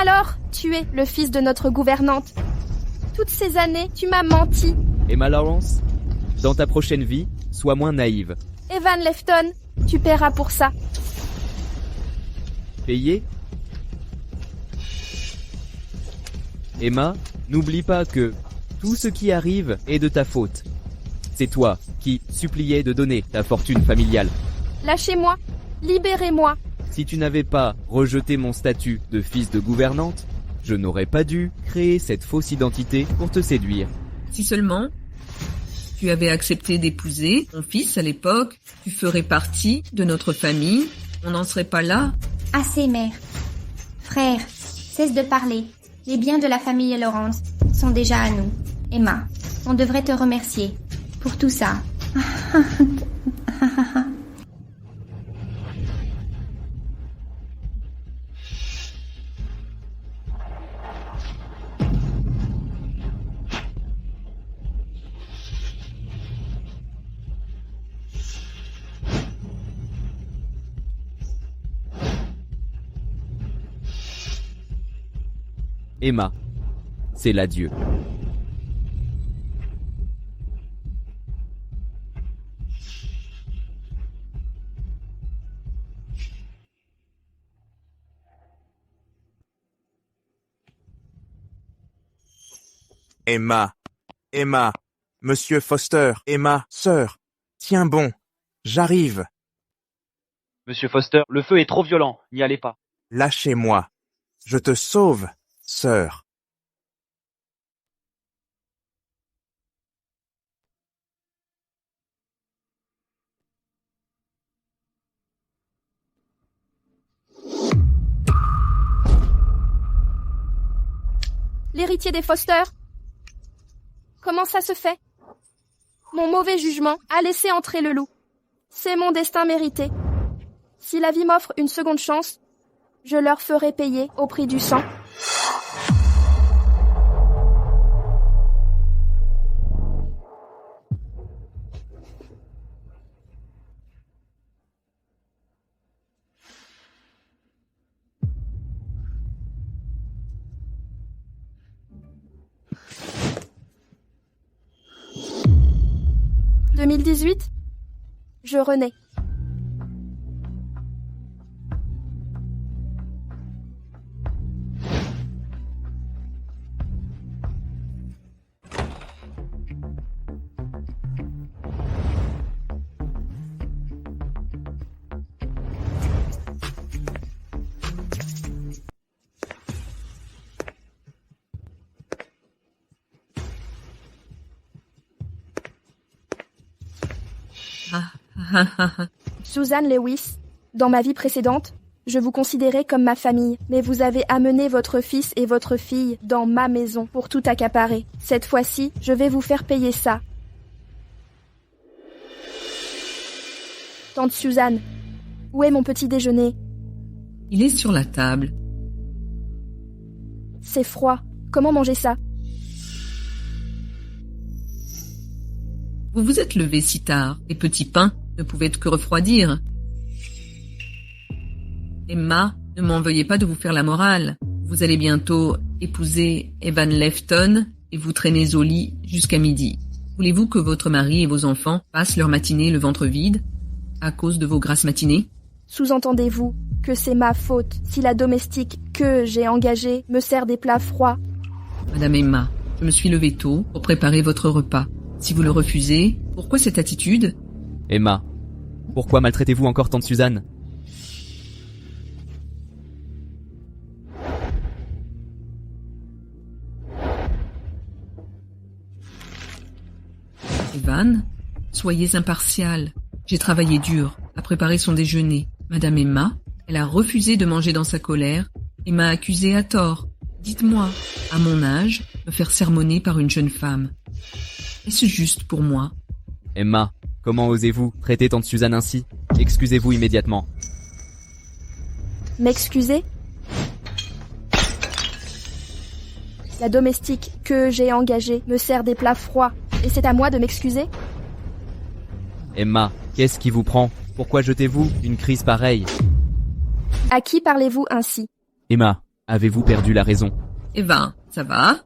Alors, tu es le fils de notre gouvernante. Toutes ces années, tu m'as menti. Emma Lawrence, dans ta prochaine vie, sois moins naïve. Evan Lefton, tu paieras pour ça. Payer? Emma, n'oublie pas que tout ce qui arrive est de ta faute. C'est toi qui suppliais de donner ta fortune familiale. Lâchez-moi, libérez-moi. Si tu n'avais pas rejeté mon statut de fils de gouvernante, je n'aurais pas dû créer cette fausse identité pour te séduire. Si seulement tu avais accepté d'épouser mon fils à l'époque, tu ferais partie de notre famille, on n'en serait pas là. Assez, mère. Frère, cesse de parler. Les biens de la famille Lawrence sont déjà à nous. Emma, on devrait te remercier pour tout ça. Emma, c'est l'adieu. Emma, Emma, Monsieur Foster, Emma, sœur, tiens bon, j'arrive. Monsieur Foster, le feu est trop violent, n'y allez pas. Lâchez-moi, je te sauve, sœur. L'héritier des Foster? Comment ça se fait? Mon mauvais jugement a laissé entrer le loup. C'est mon destin mérité. Si la vie m'offre une seconde chance, je leur ferai payer au prix du sang. « 2018 ? Je renais. Susan Lewis, dans ma vie précédente, je vous considérais comme ma famille, mais vous avez amené votre fils et votre fille dans ma maison pour tout accaparer. Cette fois-ci, je vais vous faire payer ça. Tante Susan, où est mon petit déjeuner? Il est sur la table. C'est froid. Comment manger ça? Vous vous êtes levé si tard, les petits pains ne pouvaient que refroidir. Emma, ne m'en veuillez pas de vous faire la morale. Vous allez bientôt épouser Evan Lefton et vous traînez au lit jusqu'à midi. Voulez-vous que votre mari et vos enfants passent leur matinée le ventre vide à cause de vos grasses matinées? Sous-entendez-vous que c'est ma faute si la domestique que j'ai engagée me sert des plats froids? Madame Emma, je me suis levée tôt pour préparer votre repas. Si vous le refusez, pourquoi cette attitude? Emma, pourquoi maltraitez-vous encore tante Suzanne? Evan, soyez impartial. J'ai travaillé dur à préparer son déjeuner. Madame Emma, elle a refusé de manger dans sa colère et m'a accusé à tort. Dites-moi, à mon âge, me faire sermonner par une jeune femme. Est-ce juste pour moi? Emma, comment osez-vous traiter tante Suzanne ainsi? Excusez-vous immédiatement. M'excuser? La domestique que j'ai engagée me sert des plats froids et c'est à moi de m'excuser? Emma, qu'est-ce qui vous prend? Pourquoi jetez-vous une crise pareille? À qui parlez-vous ainsi? Emma, Avez-vous perdu la raison? Eva, ça va?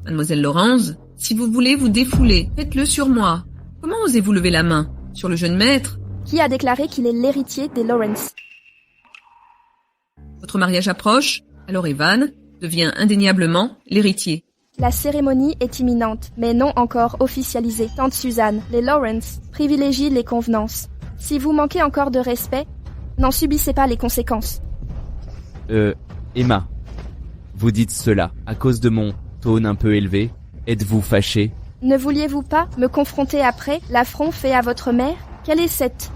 Mademoiselle Laurence, si vous voulez vous défouler, faites-le sur moi. Comment osez-vous lever la main? Sur le jeune maître? Qui a déclaré qu'il est l'héritier des Lawrence? Votre mariage approche, alors Evan devient indéniablement l'héritier. La cérémonie est imminente, mais non encore officialisée. Tante Suzanne, les Lawrence privilégient les convenances. Si vous manquez encore de respect, n'en subissez pas les conséquences. Emma, vous dites cela à cause de mon tone un peu élevé? Êtes-vous fâchée? Ne vouliez-vous pas me confronter après l'affront fait à votre mère? Quelle est cette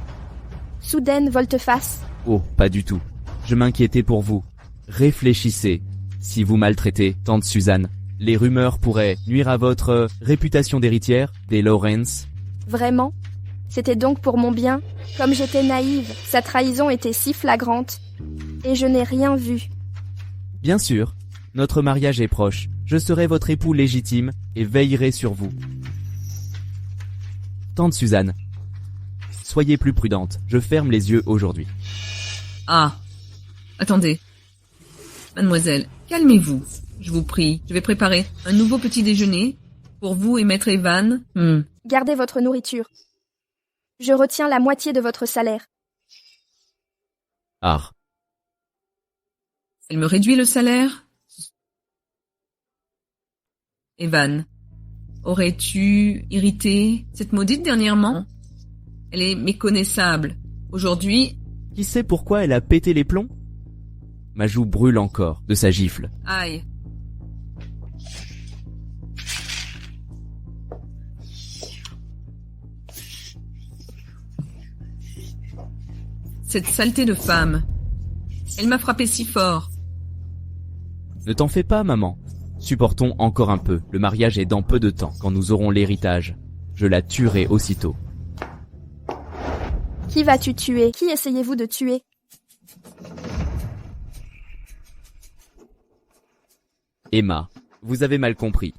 soudaine volte-face? Oh, pas du tout. Je m'inquiétais pour vous. Réfléchissez. Si vous maltraitez tante Suzanne, les rumeurs pourraient nuire à votre réputation d'héritière des Lawrence. Vraiment? C'était donc pour mon bien? Comme j'étais naïve, sa trahison était si flagrante. Et je n'ai rien vu. Bien sûr, notre mariage est proche. Je serai votre époux légitime et veillerai sur vous. Tante Suzanne, soyez plus prudente. Je ferme les yeux aujourd'hui. Ah, attendez. Mademoiselle, calmez-vous. Je vous prie, je vais préparer un nouveau petit déjeuner pour vous et maître Evan. Gardez votre nourriture. Je retiens la moitié de votre salaire. Ah. Elle me réduit le salaire? Evan, aurais-tu irrité cette maudite dernièrement? Elle est méconnaissable. Aujourd'hui... Qui sait pourquoi elle a pété les plombs? Ma joue brûle encore de sa gifle. Aïe. Cette saleté de femme. Elle m'a frappé si fort. Ne t'en fais pas, maman. Supportons encore un peu. Le mariage est dans peu de temps. Quand nous aurons l'héritage, je la tuerai aussitôt. Qui vas-tu tuer? Qui essayez-vous de tuer? Emma, vous avez mal compris.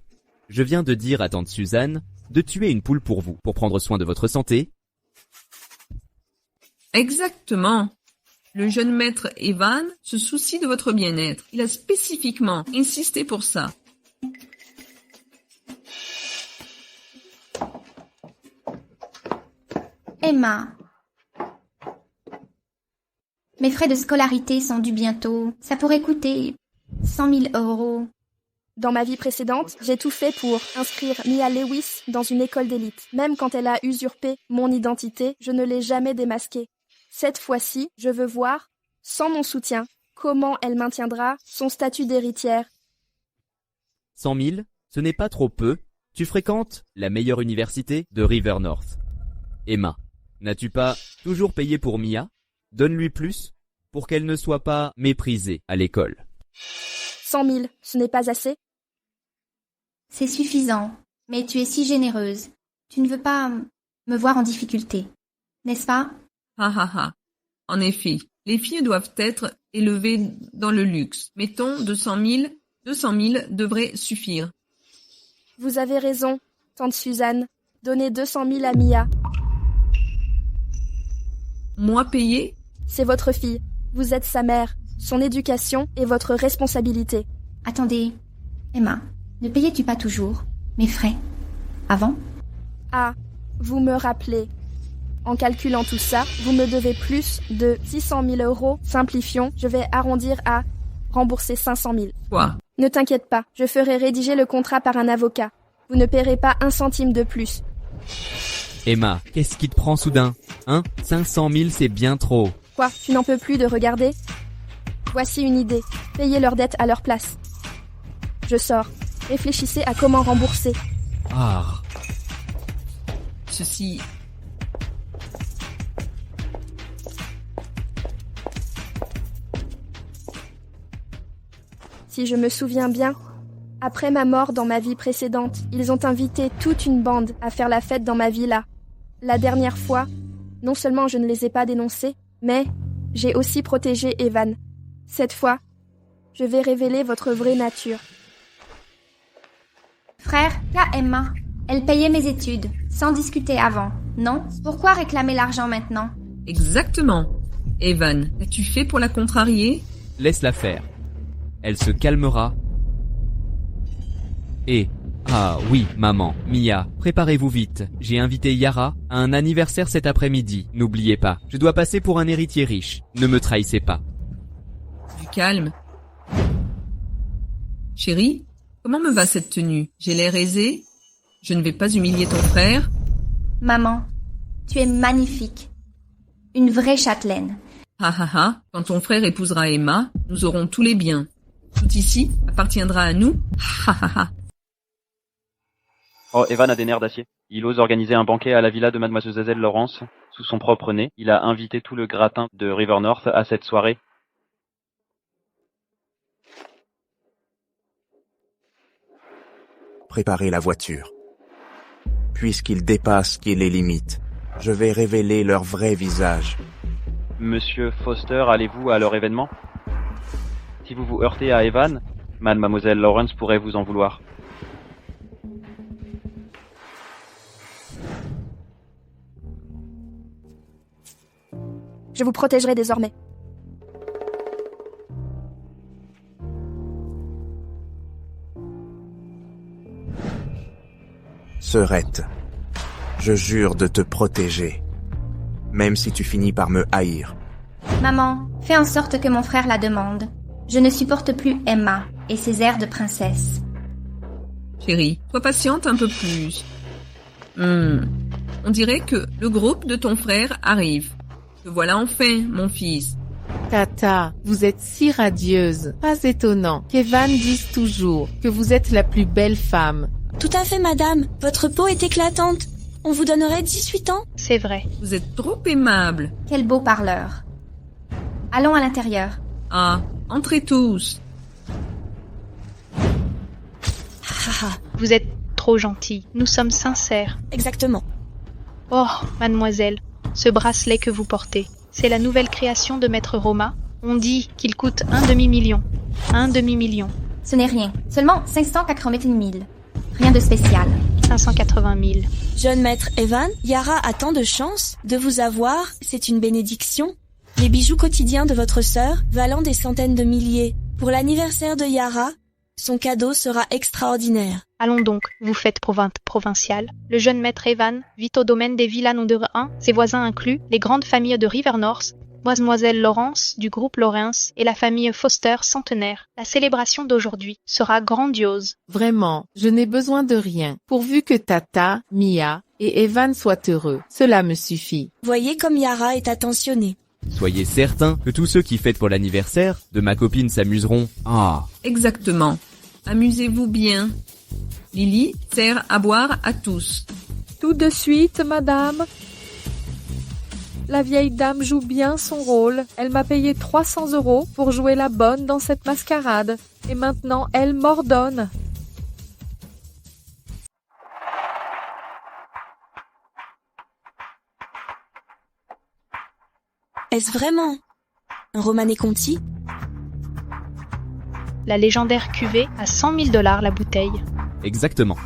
Je viens de dire à tante Suzanne de tuer une poule pour vous, pour prendre soin de votre santé. Exactement. Le jeune maître Evan se soucie de votre bien-être. Il a spécifiquement insisté pour ça. Emma. Mes frais de scolarité sont dus bientôt. Ça pourrait coûter 100 000 €. Dans ma vie précédente, j'ai tout fait pour inscrire Mia Lewis dans une école d'élite. Même quand elle a usurpé mon identité, je ne l'ai jamais démasquée. Cette fois-ci, je veux voir, sans mon soutien, comment elle maintiendra son statut d'héritière. 100 000, ce n'est pas trop peu. Tu fréquentes la meilleure université de River North. Emma, n'as-tu pas toujours payé pour Mia? Donne-lui plus pour qu'elle ne soit pas méprisée à l'école. 100 000, ce n'est pas assez? C'est suffisant, mais tu es si généreuse. Tu ne veux pas me voir en difficulté, n'est-ce pas? Ha ha ha. En effet, les filles doivent être élevées dans le luxe. Mettons 200 000 devrait suffire. Vous avez raison, tante Suzanne. Donnez 200 000 à Mia. Moi payer? C'est votre fille. Vous êtes sa mère. Son éducation est votre responsabilité. Attendez, Emma, ne payais-tu pas toujours mes frais avant? Ah, vous me rappelez. En calculant tout ça, vous me devez plus de 600 000 €. Simplifions, je vais arrondir à rembourser 500 000. Quoi? Ne t'inquiète pas, je ferai rédiger le contrat par un avocat. Vous ne paierez pas un centime de plus. Emma, qu'est-ce qui te prend soudain? 500 000, c'est bien trop. Quoi, tu n'en peux plus de regarder? Voici une idée. Payez leurs dettes à leur place. Je sors. Réfléchissez à comment rembourser. Ah. Ceci... Si je me souviens bien, après ma mort dans ma vie précédente, ils ont invité toute une bande à faire la fête dans ma villa. La dernière fois, non seulement je ne les ai pas dénoncés, mais j'ai aussi protégé Evan. Cette fois, je vais révéler votre vraie nature. Frère, qu'a Emma? Elle payait mes études, sans discuter avant, non? Pourquoi réclamer l'argent maintenant? Exactement. Evan, qu'as-tu fait pour la contrarier? Laisse-la faire. elle se calmera. Et... Ah oui, maman, Mia, préparez-vous vite. J'ai invité Yara à un anniversaire cet après-midi. N'oubliez pas, je dois passer pour un héritier riche. Ne me trahissez pas. Du calme. Chérie, comment me va cette tenue? J'ai l'air aisée? Je ne vais pas humilier ton frère? Maman, tu es magnifique. Une vraie châtelaine. Ha ha ha, quand ton frère épousera Emma, nous aurons tous les biens. Tout ici appartiendra à nous. Ha ha ha. Oh, Evan a des nerfs d'acier. Il ose organiser un banquet à la villa de Mademoiselle Laurence, sous son propre nez. Il a invité tout le gratin de River North à cette soirée. Préparez la voiture. Puisqu'ils dépassent les limites, je vais révéler leur vrai visage. Monsieur Foster, allez-vous à leur événement? Si vous vous heurtez à Evan, Mademoiselle Lawrence pourrait vous en vouloir. Je vous protégerai désormais. Sœurette, je jure de te protéger, même si tu finis par me haïr. Maman, fais en sorte que mon frère la demande. Je ne supporte plus Emma et ses airs de princesse. Chérie, sois patiente un peu plus. On dirait que le groupe de ton frère arrive. Te voilà enfin, mon fils. Tata, vous êtes si radieuse. Pas étonnant qu'Evan dise toujours que vous êtes la plus belle femme. Tout à fait, madame. Votre peau est éclatante. On vous donnerait 18 ans. C'est vrai. Vous êtes trop aimable. Quel beau parleur. Allons à l'intérieur. Ah, entrez tous. Vous êtes trop gentille. Nous sommes sincères. Exactement. Oh, mademoiselle, ce bracelet que vous portez, c'est la nouvelle création de Maître Roma. On dit qu'il coûte un demi-million. Un demi-million. Ce n'est rien. Seulement 581 000. Rien de spécial. 580 000. Jeune maître Evan, Yara a tant de chance de vous avoir. C'est une bénédiction. Les bijoux quotidiens de votre sœur, valant des centaines de milliers. Pour l'anniversaire de Yara, son cadeau sera extraordinaire. Allons donc, vous faites provincial. Le jeune maître Evan vit au domaine des villas No. 1, ses voisins inclus les grandes familles de River North, Mademoiselle Laurence du groupe Lawrence et la famille Foster centenaire. La célébration d'aujourd'hui sera grandiose. Vraiment, je n'ai besoin de rien. Pourvu que Tata, Mia et Evan soient heureux. Cela me suffit. Voyez comme Yara est attentionnée. Soyez certains que tous ceux qui fêtent pour l'anniversaire de ma copine s'amuseront. Ah, Exactement. Amusez-vous bien. Lily sert à boire à tous. Tout de suite, madame. La vieille dame joue bien son rôle. Elle m'a payé 300 € pour jouer la bonne dans cette mascarade. Et maintenant, elle m'ordonne. Est-ce vraiment un Romanée Conti? La légendaire cuvée à 100 000 $ la bouteille. exactement.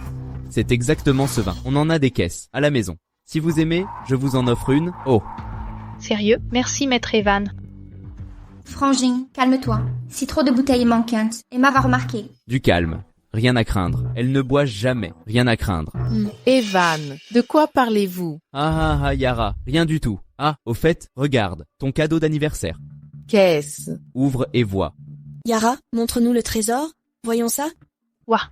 C'est exactement ce vin. On en a des caisses, à la maison. Si vous aimez, je vous en offre une. Oh. Sérieux? Merci, maître Evan. Frangin, calme-toi. Si trop de bouteilles est manquante, Emma va remarquer. Du calme. Rien à craindre. Elle ne boit jamais. Rien à craindre. Evan, de quoi parlez-vous? Ah, Yara. Rien du tout. Ah, au fait, regarde. Ton cadeau d'anniversaire. Qu'est-ce? Ouvre et vois. Yara, montre-nous le trésor. Voyons ça. Ouah,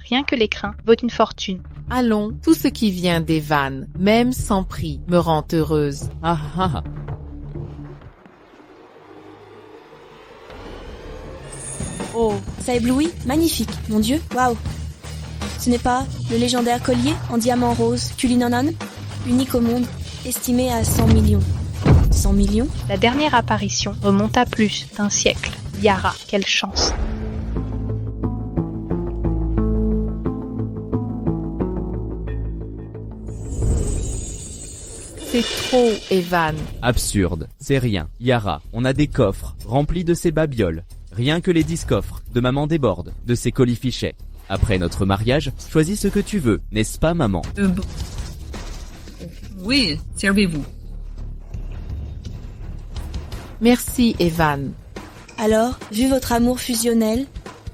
rien que l'écrin vaut une fortune. Allons, tout ce qui vient d'Evan, même sans prix, me rend heureuse. Ah. Oh, ça éblouit. Magnifique. Mon Dieu, waouh. Ce n'est pas le légendaire collier en diamant rose Cullinan, unique au monde, estimé à 100 millions. 100 millions? La dernière apparition remonte à plus d'un siècle. Yara, quelle chance. C'est trop, Evan. Absurde. C'est rien. Yara, on a des coffres remplis de ces babioles. Rien que les 10 coffres de maman débordent de ces colifichets. Après notre mariage, choisis ce que tu veux, n'est-ce pas, maman? Oui, servez-vous. Merci, Evan. Alors, vu votre amour fusionnel,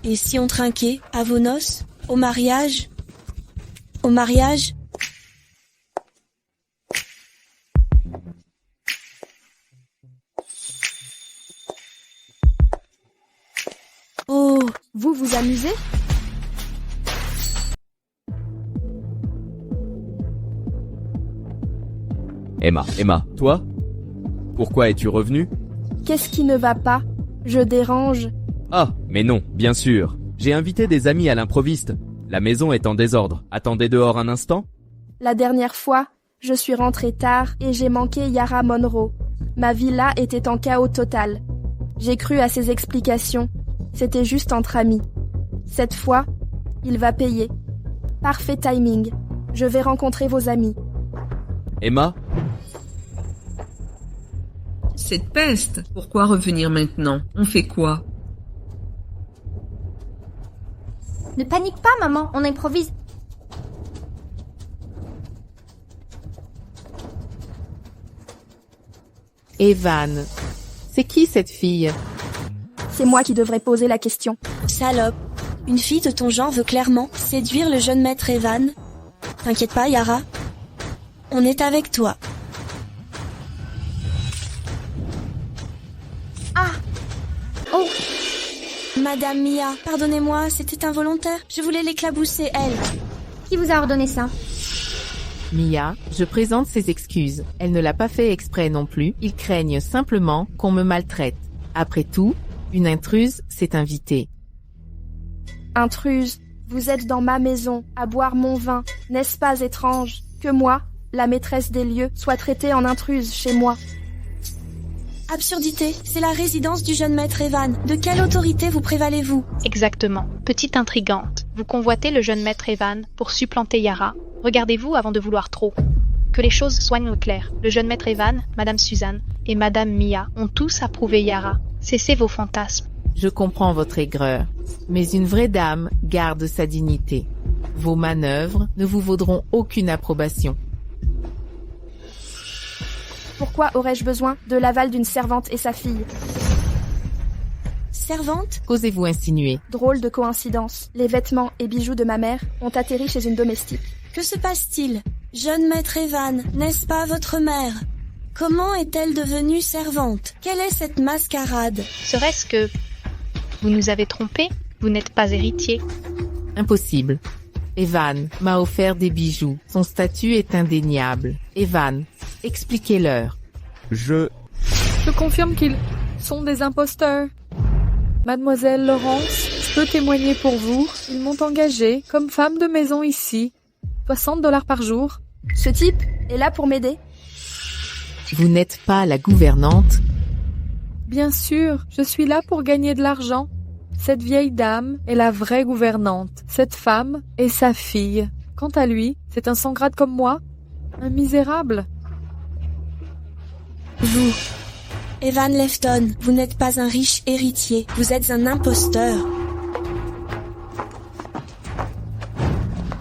Et si on trinquait à vos noces? Au mariage? Au mariage? Oh, Vous vous amusez? Emma, toi? Pourquoi es-tu revenu? Qu'est-ce qui ne va pas? Je dérange. Ah, mais non, bien sûr. J'ai invité des amis à l'improviste. La maison est en désordre. Attendez dehors un instant. La dernière fois, je suis rentrée tard et j'ai manqué Yara Monroe. Ma villa était en chaos total. J'ai cru à ses explications. C'était juste entre amis. Cette fois, il va payer. Parfait timing. Je vais rencontrer vos amis. Emma? Cette peste! Pourquoi revenir maintenant? On fait quoi? Ne panique pas, maman, on improvise. Evan, c'est qui cette fille? C'est moi qui devrais poser la question. salope. Une fille de ton genre veut clairement séduire le jeune maître Evan. T'inquiète pas, Yara. On est avec toi. Ah! Oh! Madame Mia, pardonnez-moi, c'était involontaire. Je voulais l'éclabousser, elle. Qui vous a ordonné ça? Mia, je présente ses excuses. Elle ne l'a pas fait exprès non plus. Ils craignent simplement qu'on me maltraite. Après tout, une intruse s'est invitée. Intruse, vous êtes dans ma maison, à boire mon vin. N'est-ce pas étrange que moi, la maîtresse des lieux, soit traitée en intruse chez moi? Absurdité, c'est la résidence du jeune maître Evan. De quelle autorité vous prévalez-vous? Exactement. Petite intrigante. Vous convoitez le jeune maître Evan pour supplanter Yara. Regardez-vous avant de vouloir trop. Que les choses soient au clair. Le jeune maître Evan, Madame Suzanne et Madame Mia ont tous approuvé Yara. Cessez vos fantasmes. Je comprends votre aigreur, mais une vraie dame garde sa dignité. Vos manœuvres ne vous vaudront aucune approbation. Pourquoi aurais-je besoin de l'aval d'une servante et sa fille? Servante? Qu'osez-vous insinuer? Drôle de coïncidence. Les vêtements et bijoux de ma mère ont atterri chez une domestique. Que se passe-t-il? Jeune maître Evan, n'est-ce pas votre mère? Comment est-elle devenue servante? Quelle est cette mascarade? Serait-ce que vous nous avez trompés? Vous n'êtes pas héritier. Impossible. Evan m'a offert des bijoux. Son statut est indéniable. Evan, expliquez-leur. Je confirme qu'ils sont des imposteurs. Mademoiselle Laurence, je peux témoigner pour vous. Ils m'ont engagée comme femme de maison ici. $60 par jour. Ce type est là pour m'aider. Vous n'êtes pas la gouvernante? Bien sûr, je suis là pour gagner de l'argent. Cette vieille dame est la vraie gouvernante. Cette femme est sa fille. Quant à lui, c'est un sans grade comme moi. Un misérable. Vous, Evan Lefton, vous n'êtes pas un riche héritier. Vous êtes un imposteur.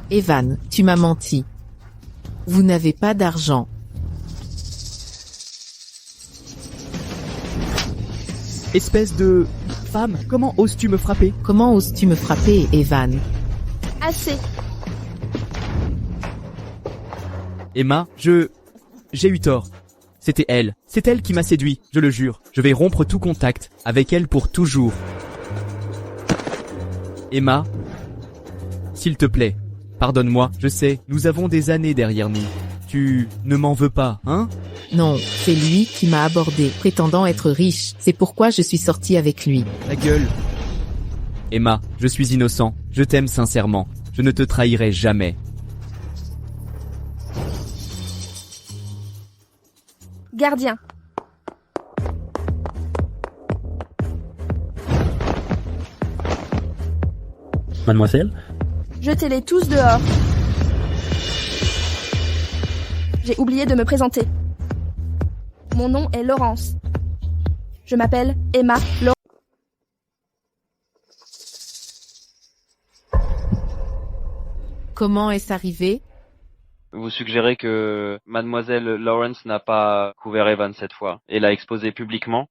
Evan, tu m'as menti. Vous n'avez pas d'argent. Espèce de... femme, comment oses-tu me frapper? Comment oses-tu me frapper, Evan? Assez. Emma, j'ai eu tort. C'était elle. C'est elle qui m'a séduit, je le jure. Je vais rompre tout contact avec elle pour toujours. Emma, s'il te plaît, pardonne-moi. Je sais, nous avons des années derrière nous. Tu ne m'en veux pas, hein? Non, c'est lui qui m'a abordé, prétendant être riche. C'est pourquoi je suis sortie avec lui. Ta gueule. Emma, je suis innocent. Je t'aime sincèrement. Je ne te trahirai jamais. Gardien. Mademoiselle? Jetez-les tous dehors. J'ai oublié de me présenter. Mon nom est Laurence. Je m'appelle Emma Laurence. Comment est-ce arrivé? Vous suggérez que Mademoiselle Lawrence n'a pas couvert Evan cette fois et l'a exposé publiquement?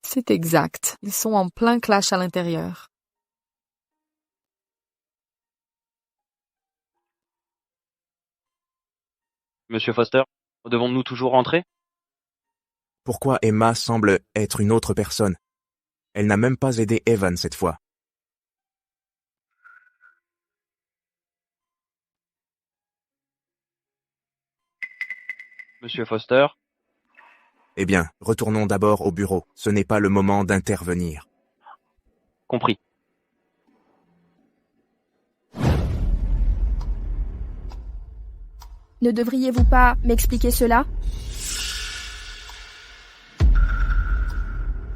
C'est exact. Ils sont en plein clash à l'intérieur. Monsieur Foster, devons-nous toujours rentrer? Pourquoi Emma semble être une autre personne? Elle n'a même pas aidé Evan cette fois. Monsieur Foster, Eh bien, retournons d'abord au bureau. Ce n'est pas le moment d'intervenir. compris. Ne devriez-vous pas m'expliquer cela?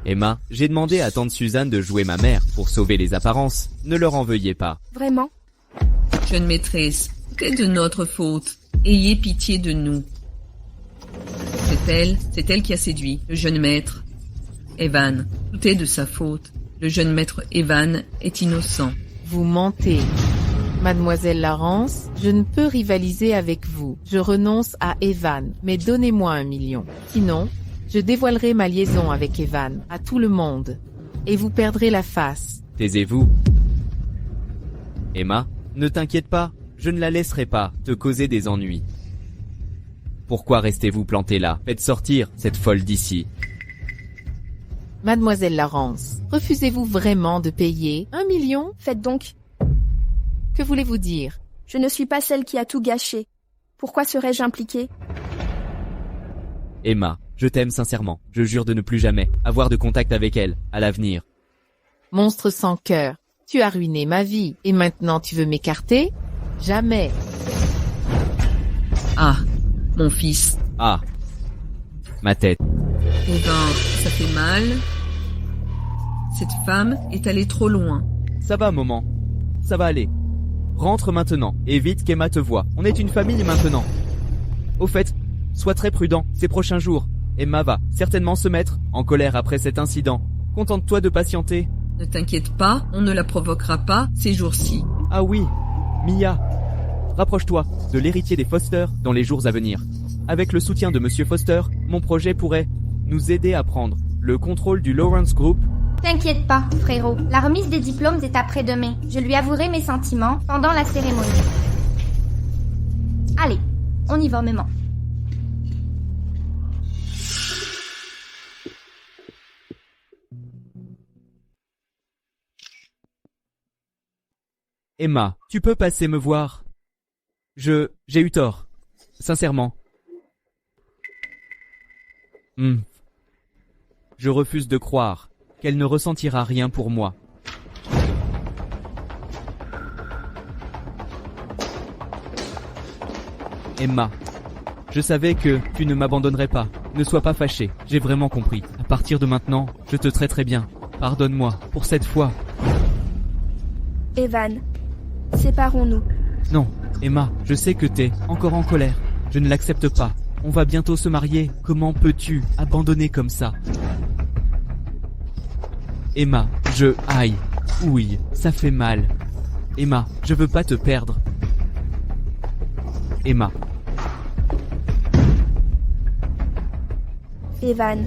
Emma, j'ai demandé à tante Suzanne de jouer ma mère pour sauver les apparences. Ne leur en veuillez pas. Vraiment? Jeune maîtresse, tout est de notre faute. Ayez pitié de nous. C'est elle qui a séduit le jeune maître. Evan, tout est de sa faute. Le jeune maître Evan est innocent. Vous mentez. Mademoiselle Laurence, je ne peux rivaliser avec vous. Je renonce à Evan, mais donnez-moi 1 million. Sinon, je dévoilerai ma liaison avec Evan à tout le monde. Et vous perdrez la face. Taisez-vous. Emma, ne t'inquiète pas, je ne la laisserai pas te causer des ennuis. Pourquoi restez-vous planté là? Faites sortir cette folle d'ici. Mademoiselle Laurence, refusez-vous vraiment de payer 1 million? Faites donc. Que voulez-vous dire? Je ne suis pas celle qui a tout gâché. Pourquoi serais-je impliquée? Emma, je t'aime sincèrement. Je jure de ne plus jamais avoir de contact avec elle à l'avenir. Monstre sans cœur, tu as ruiné ma vie et maintenant tu veux m'écarter? Jamais. Ah, mon fils. Ah, ma tête. Evan, ça fait mal. Cette femme est allée trop loin. Ça va, maman. Ça va aller. Rentre maintenant, évite qu'Emma te voie. On est une famille maintenant. Au fait, sois très prudent ces prochains jours. Emma va certainement se mettre en colère après cet incident. Contente-toi de patienter. Ne t'inquiète pas, on ne la provoquera pas ces jours-ci. Ah oui, Mia. Rapproche-toi de l'héritier des Foster dans les jours à venir. Avec le soutien de Monsieur Foster, mon projet pourrait nous aider à prendre le contrôle du Lawrence Group. T'inquiète pas, frérot. La remise des diplômes est après-demain. Je lui avouerai mes sentiments pendant la cérémonie. Allez, on y va, maman. Emma, tu peux passer me voir? J'ai eu tort. Sincèrement. Je refuse de croire qu'elle ne ressentira rien pour moi. Emma, je savais que tu ne m'abandonnerais pas. Ne sois pas fâchée, j'ai vraiment compris. À partir de maintenant, je te traiterai bien. Pardonne-moi pour cette fois. Evan, séparons-nous. Non, Emma, je sais que t'es encore en colère. Je ne l'accepte pas. On va bientôt se marier. Comment peux-tu abandonner comme ça? Emma, aïe, ouille, ça fait mal. Emma, je veux pas te perdre. Emma. Evan,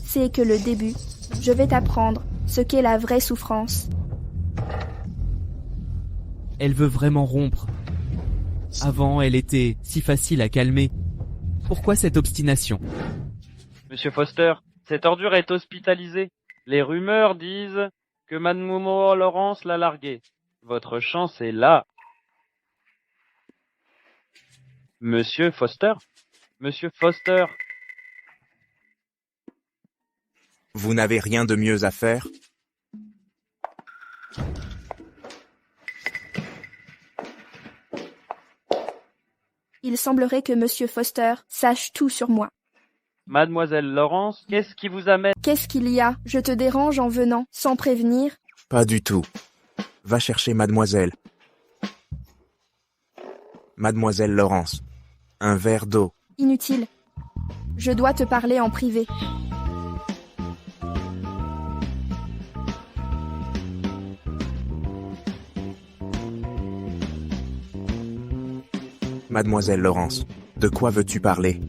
c'est que le début. Je vais t'apprendre ce qu'est la vraie souffrance. Elle veut vraiment rompre. Avant, elle était si facile à calmer. Pourquoi cette obstination? Monsieur Foster, cette ordure est hospitalisée. Les rumeurs disent que Mademoiselle Laurence l'a larguée. Votre chance est là. Monsieur Foster? Monsieur Foster? Vous n'avez rien de mieux à faire? Il semblerait que Monsieur Foster sache tout sur moi. Mademoiselle Laurence, qu'est-ce qui vous amène? Qu'est-ce qu'il y a? Je te dérange en venant, sans prévenir? Pas du tout. Va chercher mademoiselle. Mademoiselle Laurence. Un verre d'eau. Inutile. Je dois te parler en privé. Mademoiselle Laurence, de quoi veux-tu parler?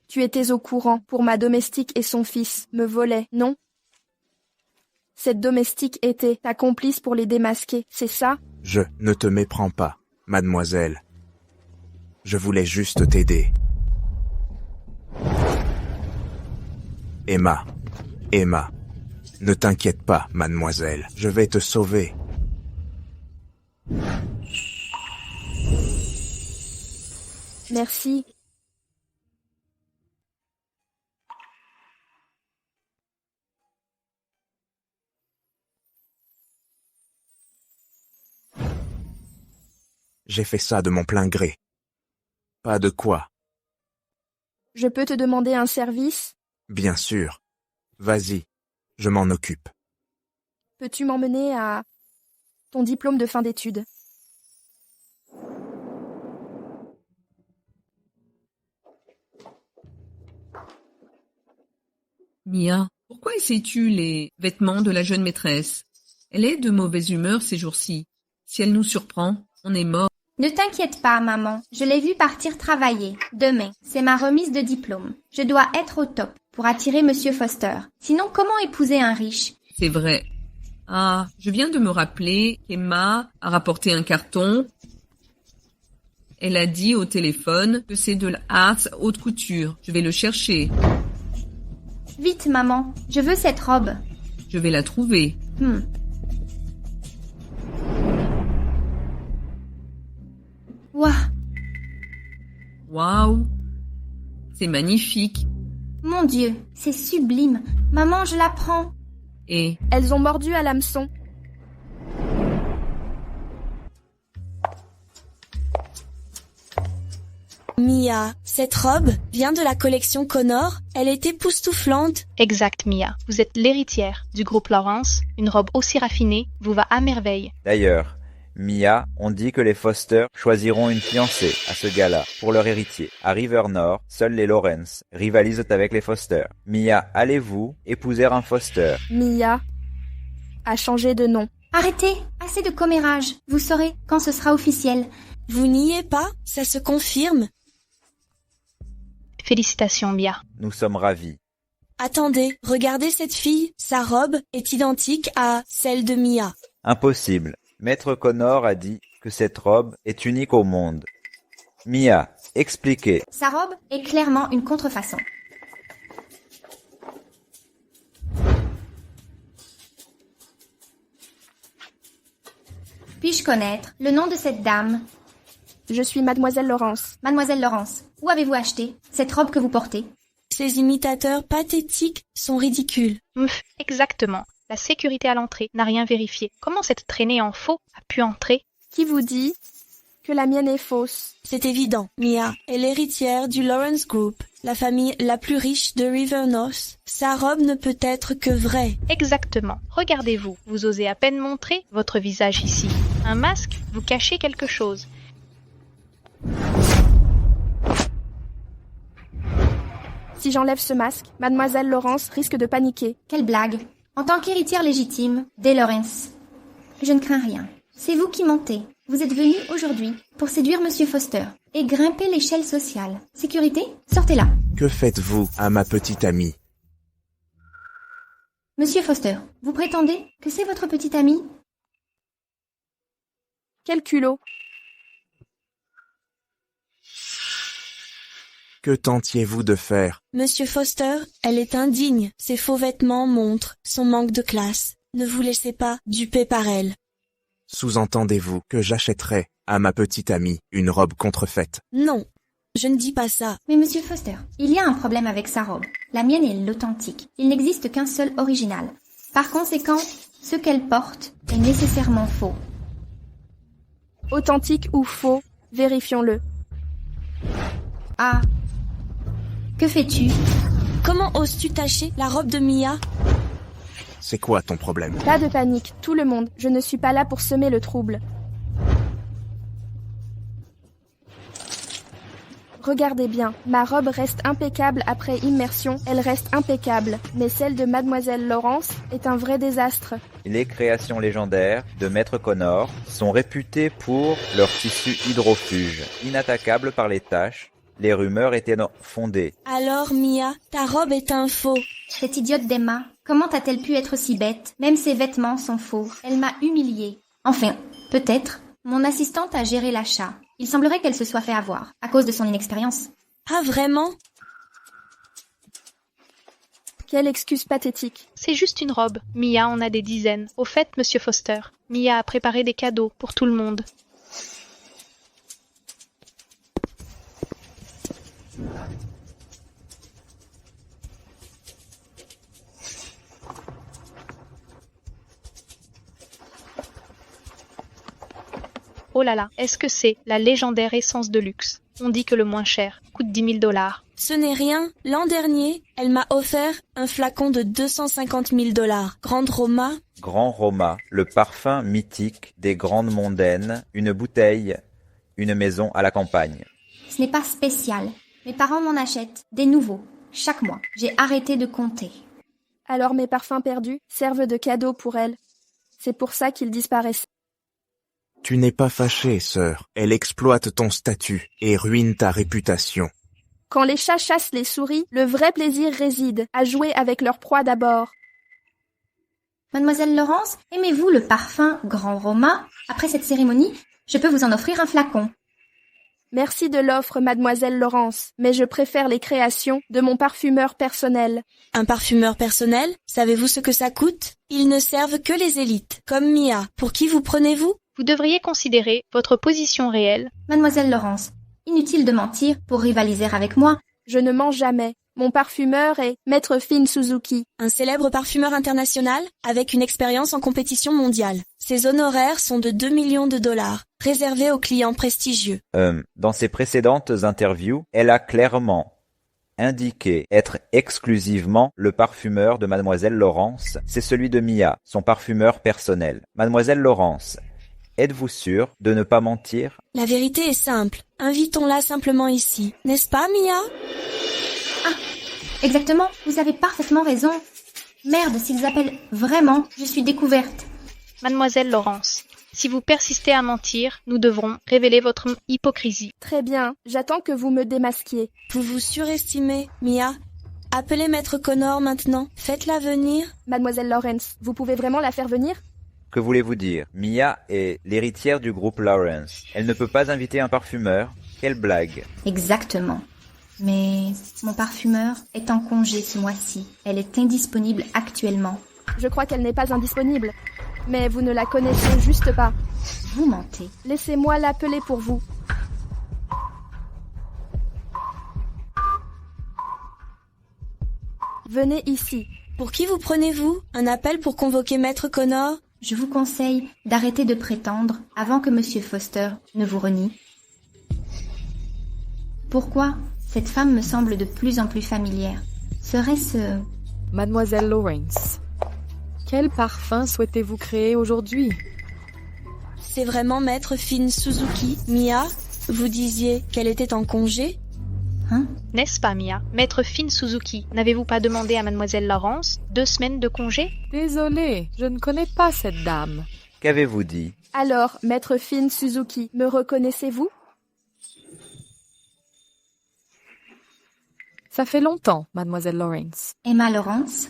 Tu étais au courant pour ma domestique et son fils me volaient, non? Cette domestique était ta complice pour les démasquer, c'est ça? Je ne te méprends pas, mademoiselle. Je voulais juste t'aider. Emma, ne t'inquiète pas, mademoiselle. Je vais te sauver. Merci. J'ai fait ça de mon plein gré. Pas de quoi. Je peux te demander un service? Bien sûr. Vas-y, je m'en occupe. Peux-tu m'emmener à ton diplôme de fin d'études? Mia, pourquoi essaies-tu les vêtements de la jeune maîtresse? Elle est de mauvaise humeur ces jours-ci. Si elle nous surprend, on est mort. Ne t'inquiète pas, maman. Je l'ai vue partir travailler. Demain, c'est ma remise de diplôme. Je dois être au top pour attirer Monsieur Foster. Sinon, comment épouser un riche? C'est vrai. Ah, je viens de me rappeler qu'Emma a rapporté un carton. Elle a dit au téléphone que c'est de la Arts haute couture. Je vais le chercher. Vite, maman. Je veux cette robe. Je vais la trouver. Ouah. Waouh! C'est magnifique. Mon Dieu, c'est sublime. Maman, je la prends. Et Elles ont mordu à l'hameçon. Mia, cette robe vient de la collection Connor. Elle est époustouflante. Exact, Mia. Vous êtes l'héritière du groupe Lawrence. Une robe aussi raffinée vous va à merveille. D'ailleurs, Mia, on dit que les Foster choisiront une fiancée à ce gala pour leur héritier. À River North, seuls les Lawrence rivalisent avec les Foster. Mia, allez-vous épouser un Foster? Mia a changé de nom. Arrêtez, assez de commérage. Vous saurez quand ce sera officiel. Vous niez pas? Ça se confirme. Félicitations, Mia. Nous sommes ravis. Attendez, regardez cette fille. Sa robe est identique à celle de Mia. Impossible. Maître Connor a dit que cette robe est unique au monde. Mia, expliquez. Sa robe est clairement une contrefaçon. Puis-je connaître le nom de cette dame? Je suis Mademoiselle Lawrence. Mademoiselle Lawrence, où avez-vous acheté cette robe que vous portez? Ces imitateurs pathétiques sont ridicules. Exactement. La sécurité à l'entrée n'a rien vérifié. Comment cette traînée en faux a pu entrer? Qui vous dit que la mienne est fausse? C'est évident. Mia est l'héritière du Lawrence Group, la famille la plus riche de River North. Sa robe ne peut être que vraie. Exactement. Regardez-vous. Vous osez à peine montrer votre visage ici. Un masque? Vous cachez quelque chose. Si j'enlève ce masque, Mademoiselle Lawrence risque de paniquer. Quelle blague! En tant qu'héritière légitime des Lawrence, je ne crains rien. C'est vous qui mentez. Vous êtes venu aujourd'hui pour séduire Monsieur Foster et grimper l'échelle sociale. Sécurité, sortez-la. Que faites-vous à ma petite amie? Monsieur Foster, vous prétendez que c'est votre petite amie? Quel culot! Que tentiez-vous de faire? Monsieur Foster, elle est indigne. Ses faux vêtements montrent son manque de classe. Ne vous laissez pas duper par elle. Sous-entendez-vous que j'achèterai à ma petite amie une robe contrefaite? Non, je ne dis pas ça. Mais Monsieur Foster, il y a un problème avec sa robe. La mienne est l'authentique. Il n'existe qu'un seul original. Par conséquent, ce qu'elle porte est nécessairement faux. Authentique ou faux, vérifions-le. Ah. Que fais-tu? Comment oses-tu tacher la robe de Mia? C'est quoi ton problème? Pas de panique, tout le monde. Je ne suis pas là pour semer le trouble. Regardez bien, ma robe reste impeccable après immersion, elle reste impeccable. Mais celle de Mademoiselle Lawrence est un vrai désastre. Les créations légendaires de Maître Connor sont réputées pour leur tissu hydrofuge, inattaquable par les taches. Les rumeurs étaient fondées. Alors, Mia, ta robe est un faux. Cette idiote d'Emma, comment a-t-elle pu être si bête? Même ses vêtements sont faux. Elle m'a humiliée. Enfin, peut-être, mon assistante a géré l'achat. Il semblerait qu'elle se soit fait avoir, à cause de son inexpérience. Ah vraiment? Quelle excuse pathétique. C'est juste une robe. Mia en a des dizaines. Au fait, monsieur Foster, Mia a préparé des cadeaux pour tout le monde. Oh là là, est-ce que c'est la légendaire essence de luxe? On dit que le moins cher coûte 10 000 $. Ce n'est rien. L'an dernier, elle m'a offert un flacon de 250 000 $. Grande Roma. Grand Roma, le parfum mythique des grandes mondaines, une bouteille, une maison à la campagne. Ce n'est pas spécial. Mes parents m'en achètent, des nouveaux, chaque mois. J'ai arrêté de compter. Alors mes parfums perdus servent de cadeau pour elle. C'est pour ça qu'ils disparaissent. Tu n'es pas fâchée, sœur. Elle exploite ton statut et ruine ta réputation. Quand les chats chassent les souris, le vrai plaisir réside à jouer avec leur proie d'abord. Mademoiselle Laurence, aimez-vous le parfum Grand Roma? Après cette cérémonie, je peux vous en offrir un flacon. Merci de l'offre, mademoiselle Laurence, mais je préfère les créations de mon parfumeur personnel. Un parfumeur personnel? Savez-vous ce que ça coûte? Ils ne servent que les élites, comme Mia. Pour qui vous prenez-vous? Vous devriez considérer votre position réelle. Mademoiselle Laurence, inutile de mentir pour rivaliser avec moi. Je ne mens jamais. Mon parfumeur est Maître Finn Suzuki. Un célèbre parfumeur international avec une expérience en compétition mondiale. Ses honoraires sont de 2 millions de $, réservés aux clients prestigieux. Dans ses précédentes interviews, elle a clairement indiqué être exclusivement le parfumeur de Mademoiselle Laurence. C'est celui de Mia, son parfumeur personnel. Mademoiselle Laurence, êtes-vous sûre de ne pas mentir? La vérité est simple. Invitons-la simplement ici. N'est-ce pas, Mia? Ah, exactement. Vous avez parfaitement raison. Merde, s'ils appellent vraiment, je suis découverte. Mademoiselle Laurence, si vous persistez à mentir, nous devrons révéler votre hypocrisie. Très bien, j'attends que vous me démasquiez. Vous vous surestimez, Mia. Appelez Maître Connor maintenant. Faites-la venir. Mademoiselle Lawrence, vous pouvez vraiment la faire venir? Que voulez-vous dire? Mia est l'héritière du groupe Lawrence. Elle ne peut pas inviter un parfumeur. Quelle blague! Exactement. Mais mon parfumeur est en congé ce mois-ci. Elle est indisponible actuellement. Je crois qu'elle n'est pas indisponible. Mais vous ne la connaissez juste pas. Vous mentez. Laissez-moi l'appeler pour vous. Venez ici. Pour qui vous prenez-vous? Un appel pour convoquer Maître Connor? Je vous conseille d'arrêter de prétendre avant que Monsieur Foster ne vous renie. Pourquoi? Cette femme me semble de plus en plus familière. Serait-ce... Mademoiselle Lawrence, quel parfum souhaitez-vous créer aujourd'hui? C'est vraiment Maître Finn Suzuki. Mia, vous disiez qu'elle était en congé? Hein? N'est-ce pas, Mia? Maître Finn Suzuki, n'avez-vous pas demandé à Mademoiselle Laurence 2 semaines de congé? Désolée, je ne connais pas cette dame. Qu'avez-vous dit? Alors, Maître Finn Suzuki, me reconnaissez-vous? Ça fait longtemps, Mademoiselle Lawrence. Emma Lawrence?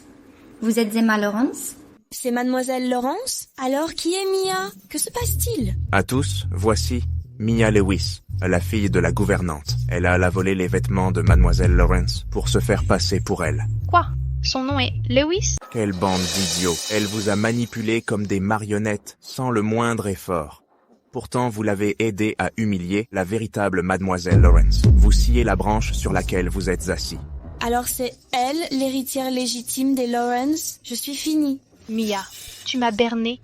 Vous êtes Emma Lawrence? C'est Mademoiselle Laurence? Alors qui est Mia? Que se passe-t-il? À tous, voici Mia Lewis, la fille de la gouvernante. Elle a volé les vêtements de Mademoiselle Lawrence pour se faire passer pour elle. Quoi? Son nom est Lewis? Quelle bande d'idiots. Elle vous a manipulé comme des marionnettes, sans le moindre effort. Pourtant, vous l'avez aidé à humilier la véritable Mademoiselle Lawrence. Vous sciez la branche sur laquelle vous êtes assis. Alors c'est elle, l'héritière légitime des Lawrence? Je suis finie. Mia, tu m'as berné.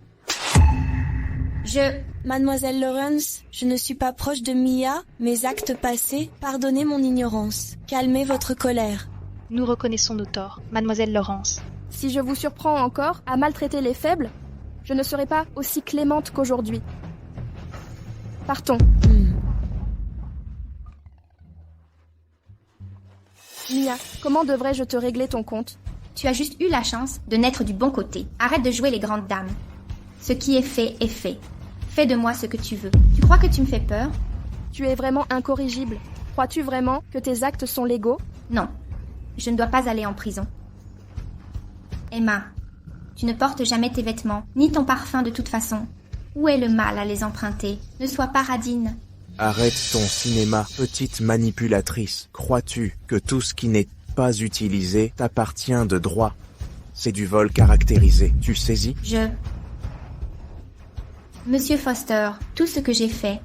Mademoiselle Lawrence, je ne suis pas proche de Mia. Mes actes passés, pardonnez mon ignorance. Calmez votre colère. Nous reconnaissons nos torts, Mademoiselle Laurence. Si je vous surprends encore à maltraiter les faibles, je ne serai pas aussi clémente qu'aujourd'hui. Partons. Mia, comment devrais-je te régler ton compte? Tu as juste eu la chance de naître du bon côté. Arrête de jouer les grandes dames. Ce qui est fait est fait. Fais de moi ce que tu veux. Tu crois que tu me fais peur? Tu es vraiment incorrigible. Crois-tu vraiment que tes actes sont légaux? Non. Je ne dois pas aller en prison. Emma, tu ne portes jamais tes vêtements, ni ton parfum de toute façon. Où est le mal à les emprunter? Ne sois pas radine. Arrête ton cinéma, petite manipulatrice. Crois-tu que tout ce qui n'est pas utilisé t'appartient de droit? C'est du vol caractérisé, tu saisis? Monsieur Foster, tout ce que j'ai fait,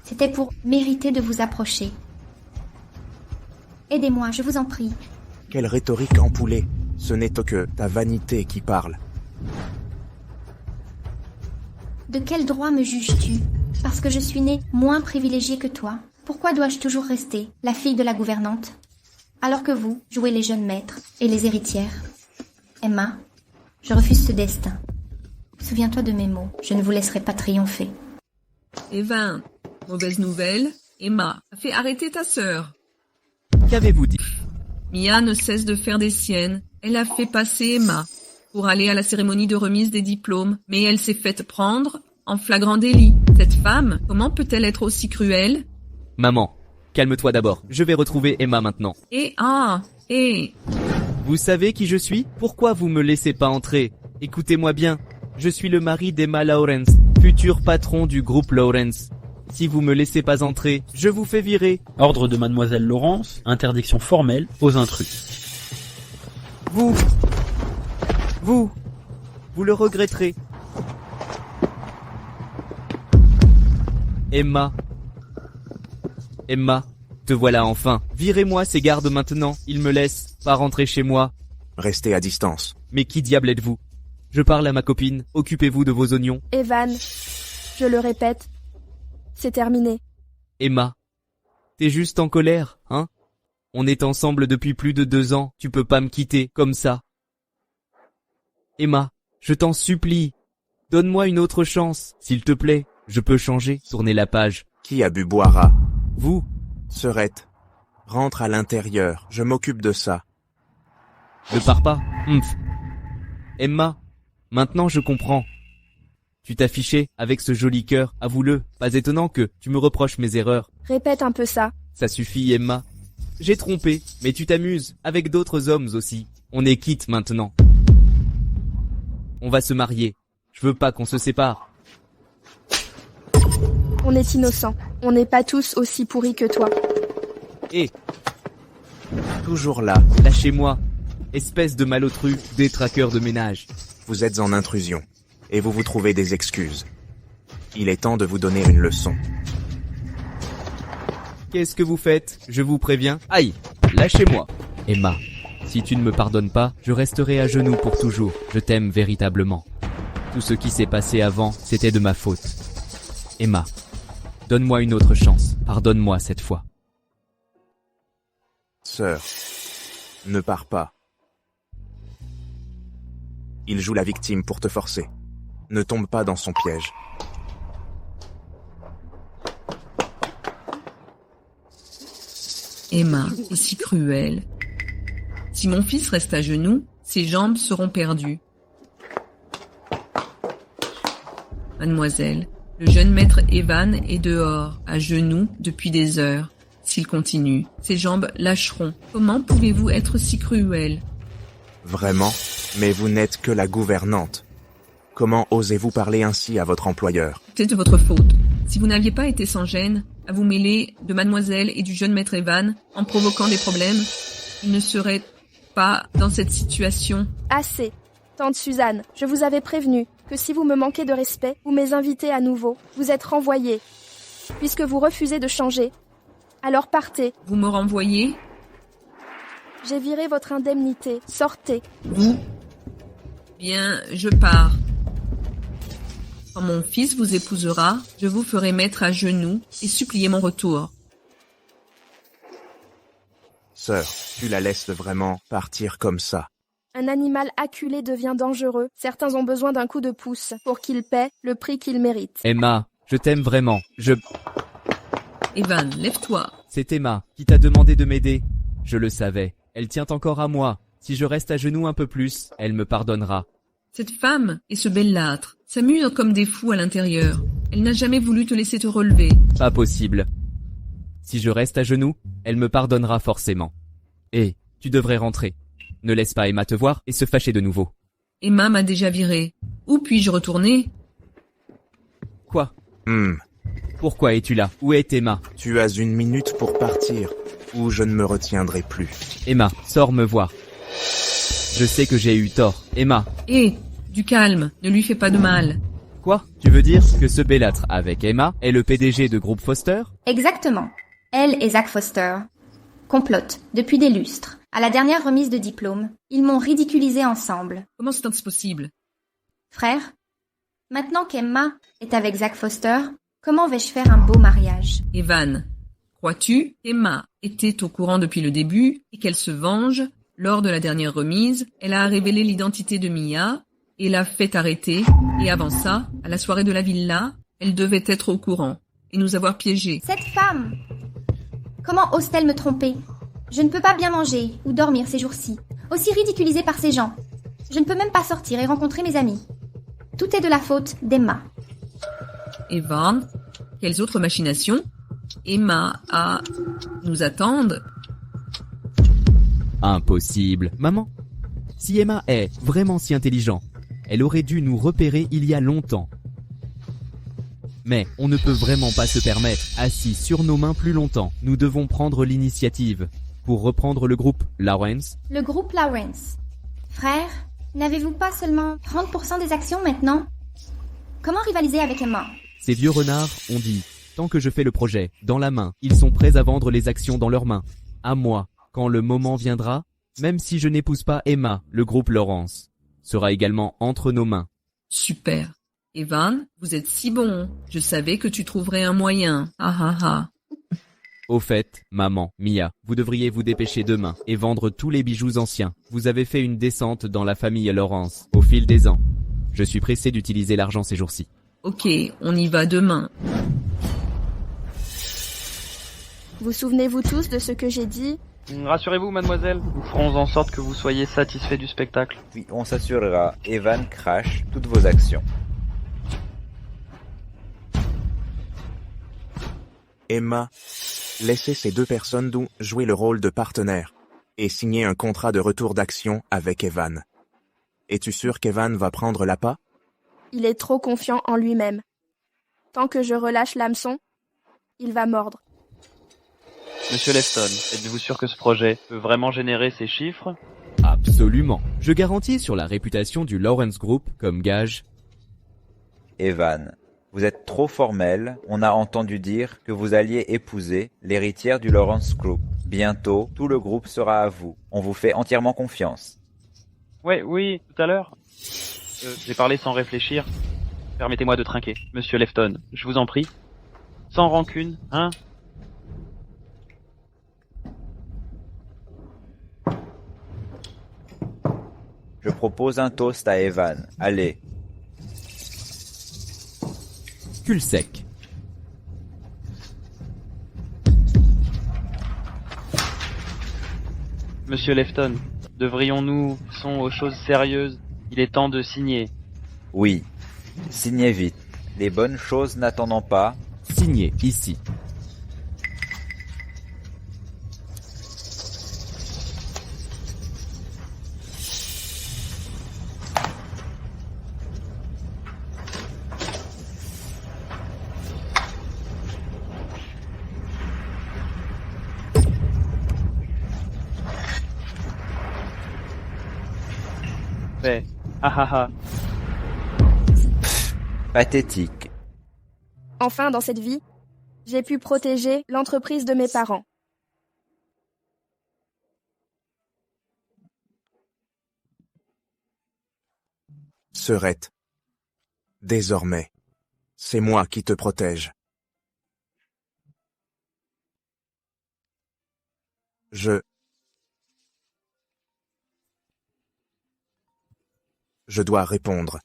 c'était pour mériter de vous approcher. Aidez-moi, je vous en prie. Quelle rhétorique empoulée. Ce n'est que ta vanité qui parle. De quel droit me juges-tu? Parce que je suis née moins privilégiée que toi. Pourquoi dois-je toujours rester la fille de la gouvernante, alors que vous jouez les jeunes maîtres et les héritières? Emma, je refuse ce destin. Souviens-toi de mes mots, je ne vous laisserai pas triompher. Evan, mauvaise nouvelle, Emma a fait arrêter ta sœur. Qu'avez-vous dit? Mia ne cesse de faire des siennes. Elle a fait passer Emma pour aller à la cérémonie de remise des diplômes, mais elle s'est faite prendre en flagrant délit. Cette femme, comment peut-elle être aussi cruelle? Maman, calme-toi d'abord. Je vais retrouver Emma maintenant. Vous savez qui je suis? Pourquoi vous me laissez pas entrer? Écoutez-moi bien. Je suis le mari d'Emma Lawrence, futur patron du groupe Lawrence. Si vous me laissez pas entrer, je vous fais virer. Ordre de Mademoiselle Laurence, interdiction formelle aux intrus. Vous le regretterez. Emma, te voilà enfin. Virez-moi ces gardes maintenant. Ils me laissent pas rentrer chez moi. Restez à distance. Mais qui diable êtes-vous? Je parle à ma copine. Occupez-vous de vos oignons. Evan, je le répète, c'est terminé. Emma, t'es juste en colère, hein? On est ensemble depuis plus de 2 ans. Tu peux pas me quitter comme ça. Emma, je t'en supplie. Donne-moi une autre chance, s'il te plaît. Je peux changer, tourner la page. Qui a bu boira? Vous? Sœurette, rentre à l'intérieur, je m'occupe de ça. Ne pars pas. Emma, maintenant je comprends. Tu t'affichais avec ce joli cœur, avoue-le. Pas étonnant que tu me reproches mes erreurs. Répète un peu ça. Ça suffit, Emma. J'ai trompé, mais tu t'amuses, avec d'autres hommes aussi. On est quitte maintenant. On va se marier. Je veux pas qu'on se sépare. On est innocents. On n'est pas tous aussi pourris que toi. Toujours là. Lâchez-moi. Espèce de malotru, détraqueur de ménage. Vous êtes en intrusion. Et vous vous trouvez des excuses. Il est temps de vous donner une leçon. Qu'est-ce que vous faites? Je vous préviens. Aïe! Lâchez-moi. Emma, si tu ne me pardonnes pas, je resterai à genoux pour toujours. Je t'aime véritablement. Tout ce qui s'est passé avant, c'était de ma faute. Emma, donne-moi une autre chance. Pardonne-moi cette fois. Sœur, ne pars pas. Il joue la victime pour te forcer. Ne tombe pas dans son piège. Emma est si cruelle. Si mon fils reste à genoux, ses jambes seront perdues. Mademoiselle, le jeune maître Evan est dehors, à genoux, depuis des heures. S'il continue, ses jambes lâcheront. Comment pouvez-vous être si cruelle? Vraiment? Mais vous n'êtes que la gouvernante. Comment osez-vous parler ainsi à votre employeur? C'est de votre faute. Si vous n'aviez pas été sans gêne à vous mêler de mademoiselle et du jeune maître Evan en provoquant des problèmes, il ne serait pas dans cette situation. Assez. Tante Suzanne, je vous avais prévenu que si vous me manquez de respect ou mes invités à nouveau, vous êtes renvoyés. Puisque vous refusez de changer, alors partez. Vous me renvoyez? J'ai viré votre indemnité. Sortez. Vous? Bien, je pars. Quand mon fils vous épousera, je vous ferai mettre à genoux et supplier mon retour. Sœur, tu la laisses vraiment partir comme ça? Un animal acculé devient dangereux. Certains ont besoin d'un coup de pouce pour qu'il paie le prix qu'il mérite. Emma, je t'aime vraiment. Evan, lève-toi. C'est Emma qui t'a demandé de m'aider. Je le savais. Elle tient encore à moi. Si je reste à genoux un peu plus, elle me pardonnera. Cette femme et ce bellâtre s'amusent comme des fous à l'intérieur. Elle n'a jamais voulu te laisser te relever. Pas possible. Si je reste à genoux, elle me pardonnera forcément. Tu devrais rentrer. Ne laisse pas Emma te voir et se fâcher de nouveau. Emma m'a déjà viré. Où puis-je retourner? Quoi? Pourquoi es-tu là? Où est Emma? Tu as 1 minute pour partir, ou je ne me retiendrai plus. Emma, sors me voir. Je sais que j'ai eu tort. Emma. Du calme, ne lui fais pas de mal. Quoi? Tu veux dire que ce bellâtre avec Emma est le PDG de Groupe Foster? Exactement. Elle et Zach Foster complotent depuis des lustres. À la dernière remise de diplôme, ils m'ont ridiculisé ensemble. Comment c'est possible? Frère, maintenant qu'Emma est avec Zach Foster, comment vais-je faire un beau mariage? Evan, crois-tu qu'Emma était au courant depuis le début et qu'elle se venge? Lors de la dernière remise, elle a révélé l'identité de Mia et l'a fait arrêter. Et avant ça, à la soirée de la villa, elle devait être au courant et nous avoir piégés. Cette femme! Comment ose-t-elle me tromper? Je ne peux pas bien manger ou dormir ces jours-ci, aussi ridiculisée par ces gens. Je ne peux même pas sortir et rencontrer mes amis. Tout est de la faute d'Emma. Evan, quelles autres machinations? Emma a... nous attendent. Impossible. Maman, si Emma est vraiment si intelligente, elle aurait dû nous repérer il y a longtemps. Mais on ne peut vraiment pas se permettre assis sur nos mains plus longtemps. Nous devons prendre l'initiative pour reprendre le groupe Lawrence. Le groupe Lawrence. Frère, n'avez-vous pas seulement 30% des actions maintenant? Comment rivaliser avec Emma? Ces vieux renards ont dit, tant que je fais le projet dans la main, ils sont prêts à vendre les actions dans leurs mains. À moi, quand le moment viendra, même si je n'épouse pas Emma, le groupe Lawrence sera également entre nos mains. Super. Evan, vous êtes si bon. Je savais que tu trouverais un moyen. Ah ah ah. Au fait, maman, Mia, vous devriez vous dépêcher demain et vendre tous les bijoux anciens. Vous avez fait une descente dans la famille Lawrence au fil des ans. Je suis pressé d'utiliser l'argent ces jours-ci. Ok, on y va demain. Vous souvenez-vous tous de ce que j'ai dit? Rassurez-vous, mademoiselle, nous ferons en sorte que vous soyez satisfait du spectacle. Oui, on s'assurera. Evan crache toutes vos actions. Emma, laissez ces 2 personnes jouer le rôle de partenaire et signer un contrat de retour d'action avec Evan. Es-tu sûr qu'Evan va prendre l'appât? Il est trop confiant en lui-même. Tant que je relâche l'hameçon, il va mordre. Monsieur Lefton, êtes-vous sûr que ce projet peut vraiment générer ces chiffres? Absolument. Je garantis sur la réputation du Lawrence Group comme gage. Evan, vous êtes trop formel. On a entendu dire que vous alliez épouser l'héritière du Lawrence Group. Bientôt, tout le groupe sera à vous. On vous fait entièrement confiance. Oui, tout à l'heure. J'ai parlé sans réfléchir. Permettez-moi de trinquer. Monsieur Lefton, je vous en prie. Sans rancune, hein? Je propose un toast à Evan. Allez. Cul sec. Monsieur Lefton, devrions-nous sonner aux choses sérieuses? Il est temps de signer. Oui. Signez vite. Les bonnes choses n'attendant pas. Signez ici. Fait. Ah ah ah. Pathétique. Enfin, dans cette vie, j'ai pu protéger l'entreprise de mes parents. Serette. Désormais, c'est moi qui te protège. Je dois répondre.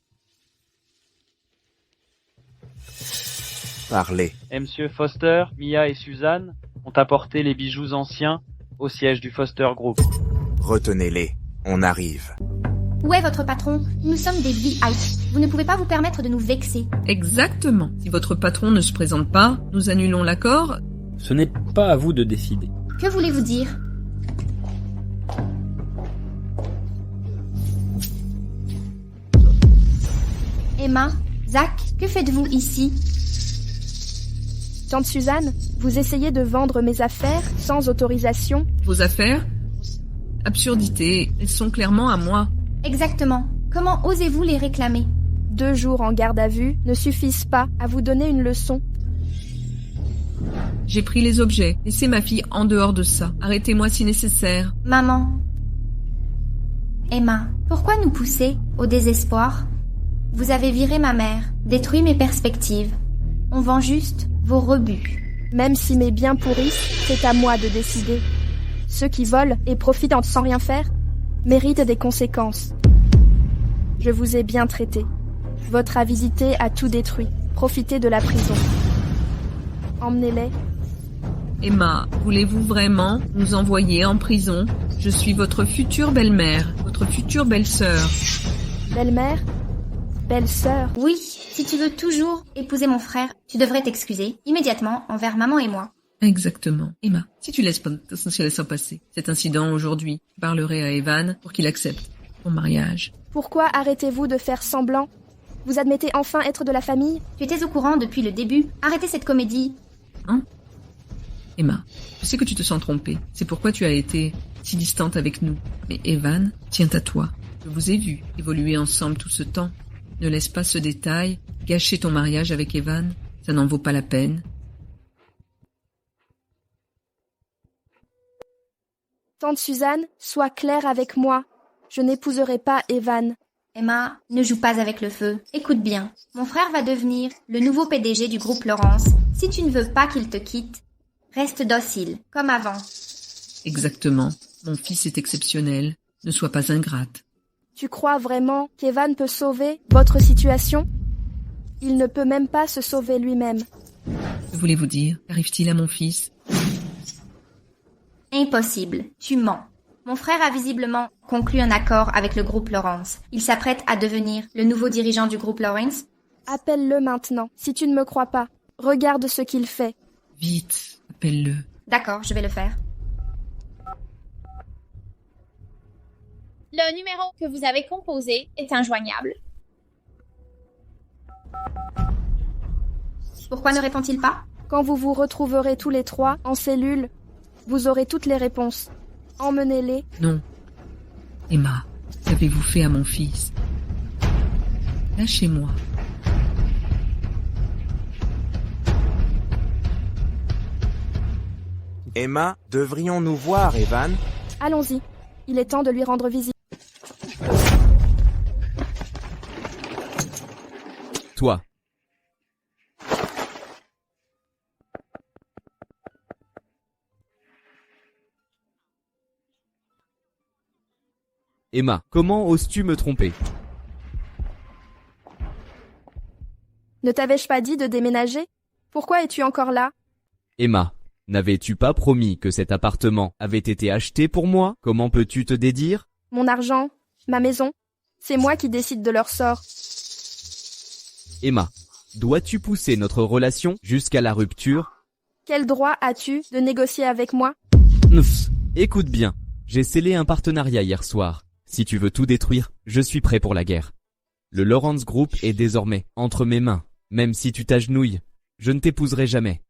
Parlez. Monsieur Foster, Mia et Suzanne ont apporté les bijoux anciens au siège du Foster Group. Retenez-les, on arrive. Où est votre patron? Nous sommes des VIP. Vous ne pouvez pas vous permettre de nous vexer. Exactement. Si votre patron ne se présente pas, nous annulons l'accord. Ce n'est pas à vous de décider. Que voulez-vous dire? Emma, Zach, que faites-vous ici? Tante Suzanne, vous essayez de vendre mes affaires sans autorisation. Vos affaires? Absurdité, elles sont clairement à moi. Exactement. Comment osez-vous les réclamer? 2 jours en garde à vue ne suffisent pas à vous donner une leçon. J'ai pris les objets. Laissez ma fille en dehors de ça. Arrêtez-moi si nécessaire. Maman. Emma, pourquoi nous pousser au désespoir? Vous avez viré ma mère, détruit mes perspectives. On vend juste vos rebuts. Même si mes biens pourrissent, c'est à moi de décider. Ceux qui volent et profitent sans rien faire méritent des conséquences. Je vous ai bien traité. Votre avidité a tout détruit. Profitez de la prison. Emmenez-les. Emma, voulez-vous vraiment nous envoyer en prison? Je suis votre future belle-mère, votre future belle-sœur. Belle-mère? Belle-sœur? Oui, si tu veux toujours épouser mon frère, tu devrais t'excuser immédiatement envers maman et moi. Exactement. Emma, si tu laisses ça passer, cet incident aujourd'hui, je parlerai à Evan pour qu'il accepte mon mariage. Pourquoi arrêtez-vous de faire semblant? Vous admettez enfin être de la famille? Tu étais au courant depuis le début. Arrêtez cette comédie. Hein? Emma, je sais que tu te sens trompée. C'est pourquoi tu as été si distante avec nous. Mais Evan tient à toi. Je vous ai vu évoluer ensemble tout ce temps. Ne laisse pas ce détail gâcher ton mariage avec Evan. Ça n'en vaut pas la peine. Tante Suzanne, sois claire avec moi. Je n'épouserai pas Evan. Emma, ne joue pas avec le feu. Écoute bien. Mon frère va devenir le nouveau PDG du groupe Laurence. Si tu ne veux pas qu'il te quitte, reste docile, comme avant. Exactement. Mon fils est exceptionnel. Ne sois pas ingrate. Tu crois vraiment qu'Evan peut sauver votre situation? Il ne peut même pas se sauver lui-même. Que voulez-vous dire? Qu'arrive-t-il à mon fils? Impossible. Tu mens. Mon frère a visiblement conclu un accord avec le groupe Laurence. Il s'apprête à devenir le nouveau dirigeant du groupe Laurence. Appelle-le maintenant, si tu ne me crois pas. Regarde ce qu'il fait. Vite, appelle-le. D'accord, je vais le faire. Le numéro que vous avez composé est injoignable. Pourquoi ne répond-il pas? Quand vous vous retrouverez tous les 3 en cellule, vous aurez toutes les réponses. Emmenez-les. Non. Emma, qu'avez-vous fait à mon fils? Lâchez-moi. Emma, devrions-nous voir Evan? Allons-y. Il est temps de lui rendre visite. Toi. Emma, comment oses-tu me tromper? Ne t'avais-je pas dit de déménager? Pourquoi es-tu encore là? Emma, n'avais-tu pas promis que cet appartement avait été acheté pour moi? Comment peux-tu te dédire? Mon argent, ma maison, c'est moi qui décide de leur sort. Emma, dois-tu pousser notre relation jusqu'à la rupture? Quel droit as-tu de négocier avec moi? Écoute bien, j'ai scellé un partenariat hier soir. Si tu veux tout détruire, je suis prêt pour la guerre. Le Lawrence Group est désormais entre mes mains. Même si tu t'agenouilles, je ne t'épouserai jamais.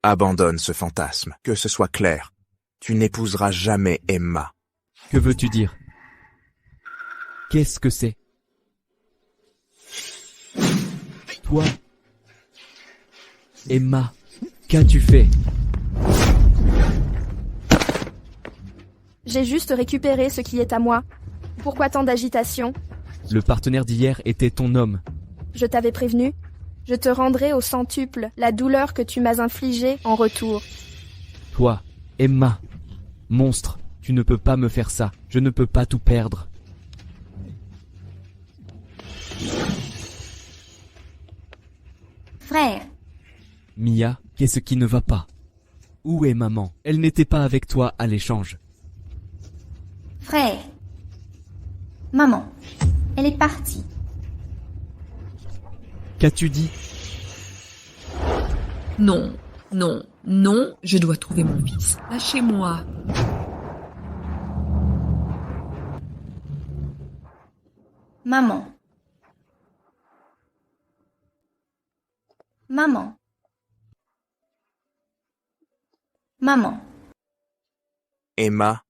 Abandonne ce fantasme, que ce soit clair. Tu n'épouseras jamais Emma. Que veux-tu dire? Qu'est-ce que c'est? Toi, Emma, qu'as-tu fait? J'ai juste récupéré ce qui est à moi. Pourquoi tant d'agitation? Le partenaire d'hier était ton homme. Je t'avais prévenu. Je te rendrai au centuple la douleur que tu m'as infligée en retour. Toi, Emma, monstre, tu ne peux pas me faire ça. Je ne peux pas tout perdre. Frère. Mia, qu'est-ce qui ne va pas? Où est maman? Elle n'était pas avec toi à l'échange. Frère. Maman. Elle est partie. Qu'as-tu dit? Non, non, non, je dois trouver mon fils. Lâchez-moi. Maman. Maman. Maman. Emma,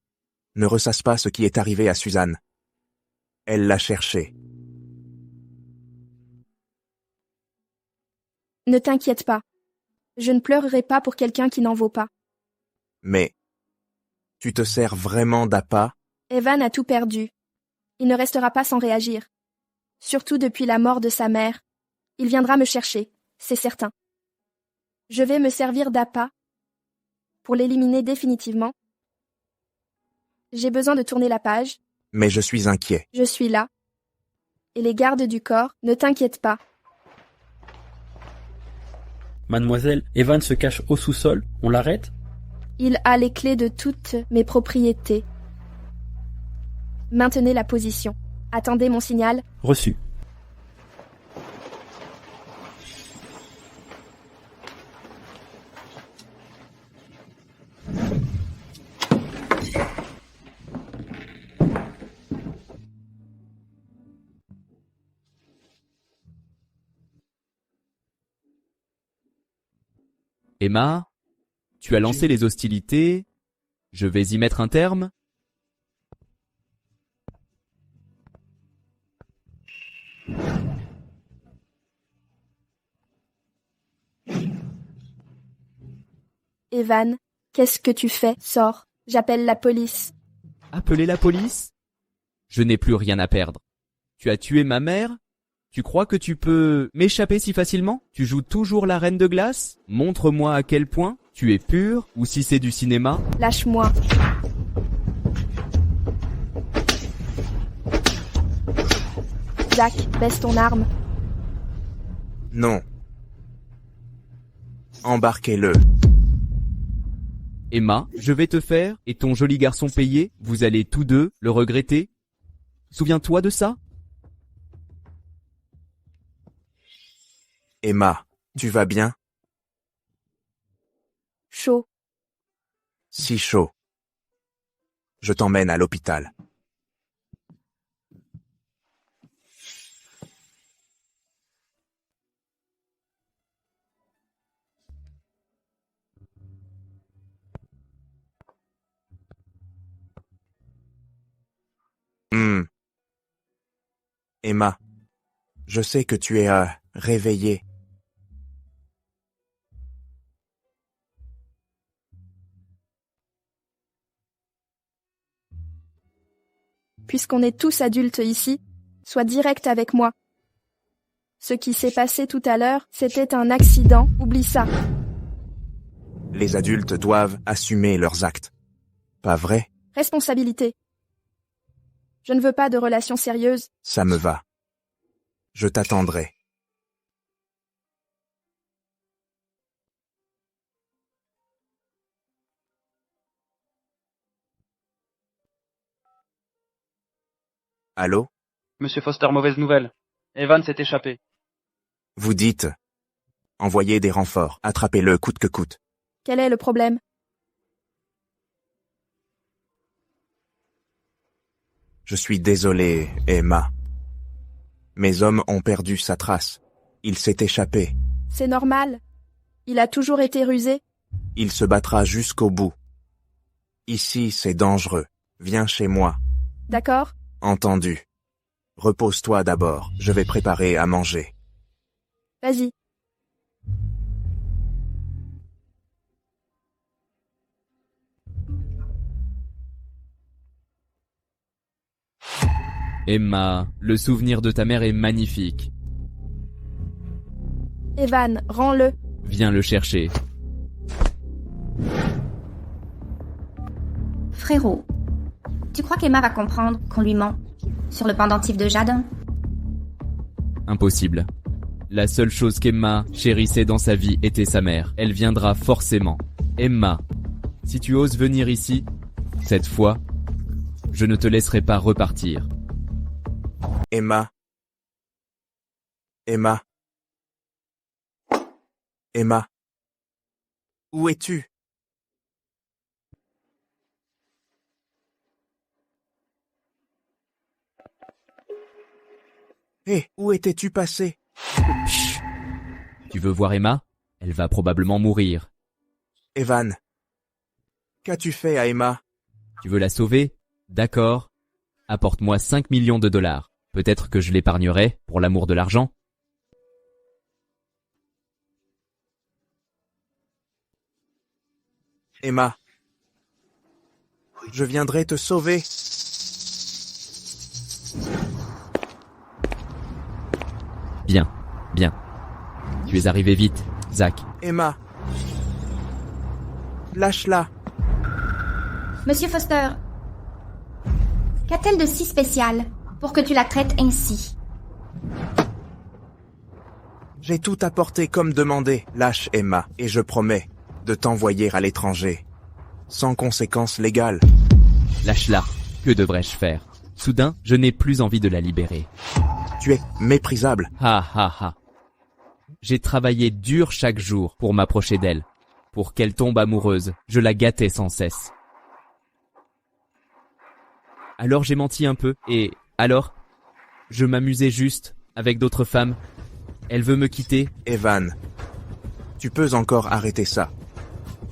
ne ressasse pas ce qui est arrivé à Suzanne. Elle l'a cherché. Ne t'inquiète pas. Je ne pleurerai pas pour quelqu'un qui n'en vaut pas. Mais, tu te sers vraiment d'appât? Evan a tout perdu. Il ne restera pas sans réagir. Surtout depuis la mort de sa mère. Il viendra me chercher, c'est certain. Je vais me servir d'appât pour l'éliminer définitivement. J'ai besoin de tourner la page. Mais je suis inquiet. Je suis là. Et les gardes du corps, ne t'inquiète pas. Mademoiselle, Evan se cache au sous-sol. On l'arrête? Il a les clés de toutes mes propriétés. Maintenez la position. Attendez mon signal. Reçu. Emma, tu as lancé les hostilités. Je vais y mettre un terme. Evan, qu'est-ce que tu fais? Sors, j'appelle la police. Appeler la police? Je n'ai plus rien à perdre. Tu as tué ma mère? Tu crois que tu peux m'échapper si facilement? Tu joues toujours la reine de glace? Montre-moi à quel point tu es pur, ou si c'est du cinéma. Lâche-moi. Zach, baisse ton arme. Non. Embarquez-le. Emma, je vais te faire, et ton joli garçon payé, vous allez tous deux le regretter. Souviens-toi de ça? Emma, tu vas bien? Chaud. Si chaud. Je t'emmène à l'hôpital. Emma, je sais que tu es réveillée. Puisqu'on est tous adultes ici, sois direct avec moi. Ce qui s'est passé tout à l'heure, c'était un accident, oublie ça. Les adultes doivent assumer leurs actes. Pas vrai? Responsabilité. Je ne veux pas de relations sérieuses. Ça me va. Je t'attendrai. Allô? Monsieur Foster, mauvaise nouvelle. Evan s'est échappé. Vous dites? Envoyez des renforts, attrapez-le coûte que coûte. Quel est le problème? Je suis désolé, Emma. Mes hommes ont perdu sa trace. Il s'est échappé. C'est normal. Il a toujours été rusé. Il se battra jusqu'au bout. Ici, c'est dangereux. Viens chez moi. D'accord? Entendu. Repose-toi d'abord. Je vais préparer à manger. Vas-y. Emma, le souvenir de ta mère est magnifique. Evan, rends-le. Viens le chercher. Frérot, tu crois qu'Emma va comprendre qu'on lui ment sur le pendentif de Jade? Impossible. La seule chose qu'Emma chérissait dans sa vie était sa mère. Elle viendra forcément. Emma, si tu oses venir ici, cette fois, je ne te laisserai pas repartir. Emma. Emma. Emma. Où es-tu? Hé, où étais-tu passé? Tu veux voir Emma? Elle va probablement mourir. Evan. Qu'as-tu fait à Emma? Tu veux la sauver? D'accord. Apporte-moi 5 millions de dollars. Peut-être que je l'épargnerai pour l'amour de l'argent. Emma, je viendrai te sauver. Bien, bien. Tu es arrivé vite, Zach. Emma, lâche-la. Monsieur Foster, qu'a-t-elle de si spécial pour que tu la traites ainsi? J'ai tout apporté comme demandé. Lâche Emma, et je promets de t'envoyer à l'étranger, sans conséquences légales. Lâche-la. Que devrais-je faire? Soudain, je n'ai plus envie de la libérer. Tu es méprisable. Ha ha ha. J'ai travaillé dur chaque jour pour m'approcher d'elle. Pour qu'elle tombe amoureuse, je la gâtais sans cesse. Alors j'ai menti un peu, et alors, je m'amusais juste avec d'autres femmes. Elle veut me quitter. Evan, tu peux encore arrêter ça,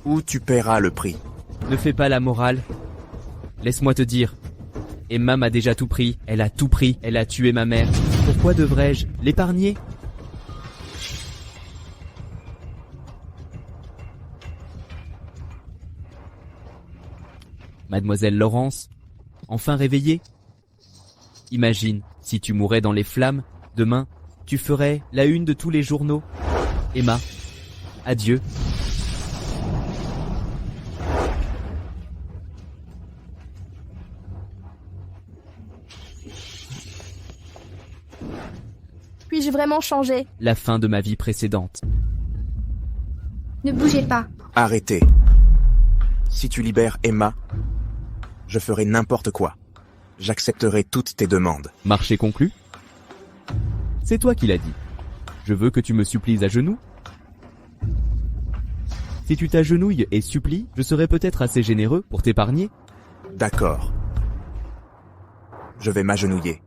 ou tu paieras le prix. Ne fais pas la morale. Laisse-moi te dire. Emma m'a déjà tout pris, elle a tout pris, elle a tué ma mère. Pourquoi devrais-je l'épargner? Mademoiselle Laurence, enfin réveillée? Imagine, si tu mourais dans les flammes, demain, tu ferais la une de tous les journaux. Emma, adieu. Puis-je vraiment changer? La fin de ma vie précédente. Ne bougez pas. Arrêtez. Si tu libères Emma, je ferai n'importe quoi. J'accepterai toutes tes demandes. Marché conclu? C'est toi qui l'as dit. Je veux que tu me supplies à genoux. Si tu t'agenouilles et supplies, je serai peut-être assez généreux pour t'épargner. D'accord. Je vais m'agenouiller.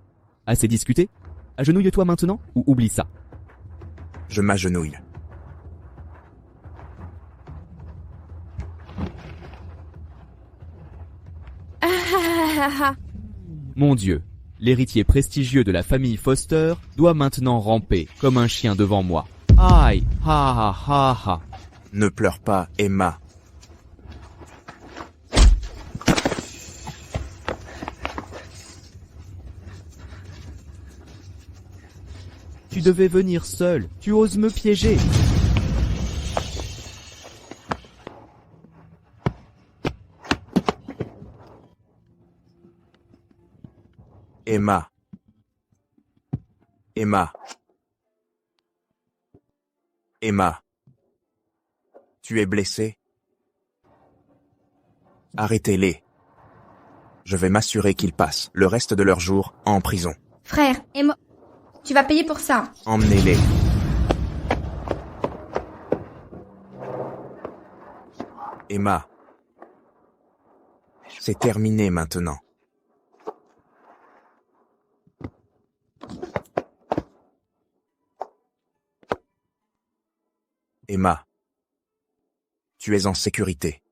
Assez discuté? Agenouille-toi maintenant ou oublie ça. Je m'agenouille. Mon Dieu, l'héritier prestigieux de la famille Foster doit maintenant ramper comme un chien devant moi. Aïe, ha ha ha ha. Ne pleure pas, Emma. Tu devais venir seul, tu oses me piéger. Emma. Emma. Emma. Tu es blessée? Arrêtez-les. Je vais m'assurer qu'ils passent le reste de leur jour en prison. Frère, Emma, tu vas payer pour ça. Emmenez-les. Emma. C'est terminé maintenant. Emma, tu es en sécurité.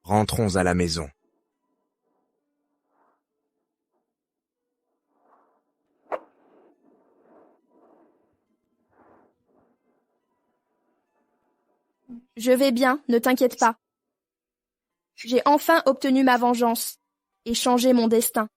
Rentrons à la maison. Je vais bien, ne t'inquiète pas. J'ai enfin obtenu ma vengeance et changé mon destin.